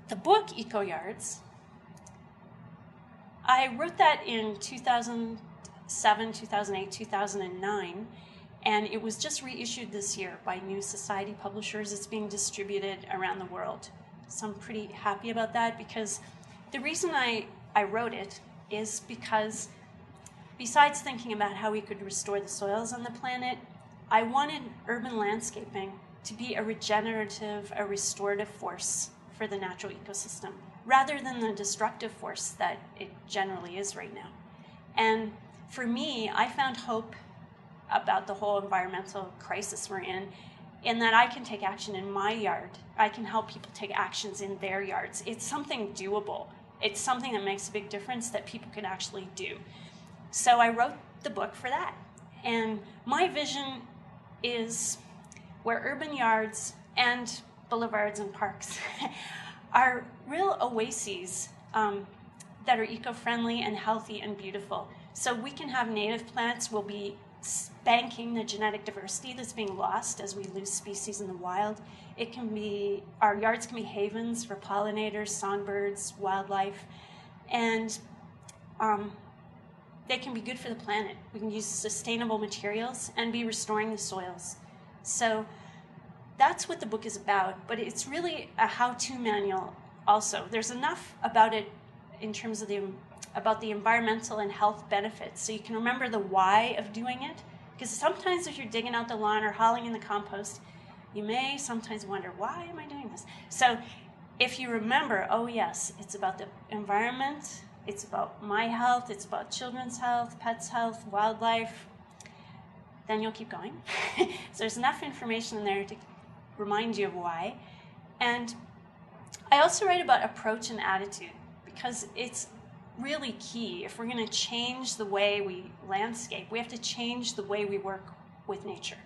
the book Eco Yards, I wrote that in 2007, 2008, 2009, and it was just reissued this year by New Society Publishers. It's being distributed around the world. So I'm pretty happy about that, because the reason I wrote it is because besides thinking about how we could restore the soils on the planet, I wanted urban landscaping to be a regenerative, a restorative force for the natural ecosystem, rather than the destructive force that it generally is right now. And for me, I found hope about the whole environmental crisis we're in that I can take action in my yard. I can help people take actions in their yards. It's something doable. It's something that makes a big difference that people can actually do. So I wrote the book for that. And my vision is where urban yards and boulevards and parks are real oases that are eco-friendly and healthy and beautiful. So we can have native plants. We'll be banking the genetic diversity that's being lost as we lose species in the wild. It can be, our yards can be havens for pollinators, songbirds, wildlife, and they can be good for the planet. We can use sustainable materials and be restoring the soils. So that's what the book is about, but it's really a how-to manual also. There's enough about it in terms of about the environmental and health benefits, so you can remember the why of doing it. Because sometimes if you're digging out the lawn or hauling in the compost, you may sometimes wonder, why am I doing this? So if you remember, oh yes, it's about the environment, it's about my health, it's about children's health, pets' health, wildlife, then you'll keep going. So there's enough information in there to remind you of why. And I also write about approach and attitude, because it's really key. If we're going to change the way we landscape, we have to change the way we work with nature.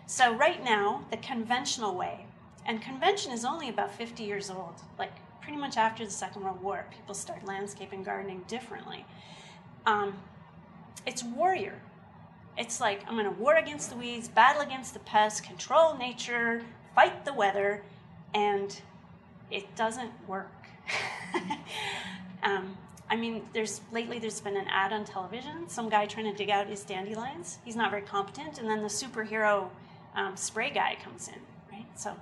So right now, the conventional way, and convention is only about 50 years old, like pretty much after the Second World War, people start landscaping gardening differently. It's warrior. It's like, I'm going to war against the weeds, battle against the pests, control nature, fight the weather, and it doesn't work. I mean, lately there's been an ad on television, some guy trying to dig out his dandelions. He's not very competent, and then the superhero spray guy comes in, right? So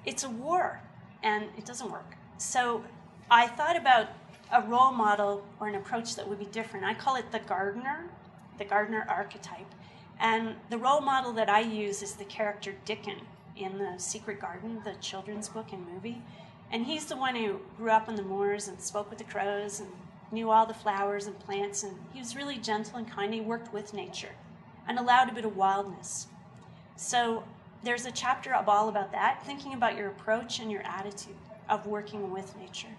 it's a war, and it doesn't work. So I thought about a role model or an approach that would be different. I call it the gardener archetype. And the role model that I use is the character Dickon in The Secret Garden, the children's book and movie. And he's the one who grew up on the moors and spoke with the crows and knew all the flowers and plants, and he was really gentle and kind. He worked with nature and allowed a bit of wildness. So there's a chapter all about that, thinking about your approach and your attitude of working with nature.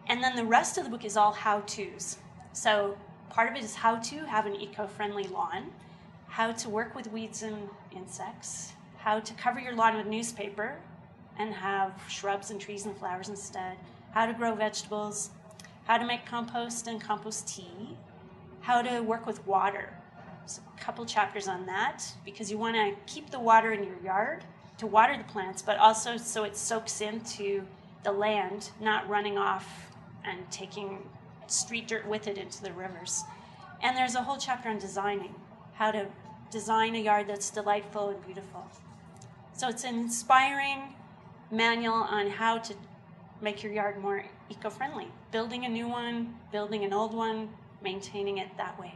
And then the rest of the book is all how-tos. So part of it is how to have an eco-friendly lawn, how to work with weeds and insects, how to cover your lawn with newspaper and have shrubs and trees and flowers instead, how to grow vegetables, how to make compost and compost tea, how to work with water. So a couple chapters on that, because you want to keep the water in your yard to water the plants, but also so it soaks into the land, not running off and taking street dirt with it into the rivers. And there's a whole chapter on designing, how to design a yard that's delightful and beautiful. So it's an inspiring manual on how to make your yard more eco-friendly, building a new one, building an old one, maintaining it that way.